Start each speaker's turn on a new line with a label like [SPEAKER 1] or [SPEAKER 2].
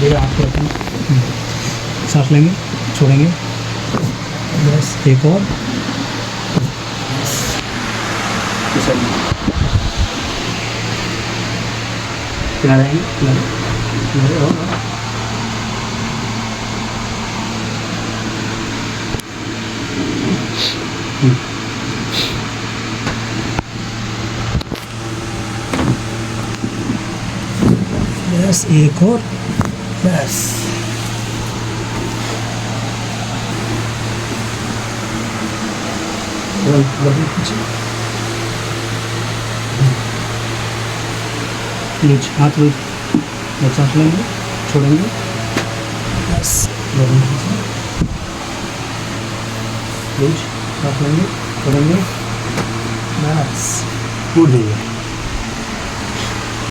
[SPEAKER 1] धीरे आपको रखें, सांस लेंगे, छोड़ेंगे, बस एक और, किनारे आएंगे, किनारे किनारे और बस एक और, बस लूज, हाथ लूज, एक सांस लेंगे, छोड़ेंगे, बस लूज, सांस लेंगे, छोड़ेंगे, बस उड़ जाइए।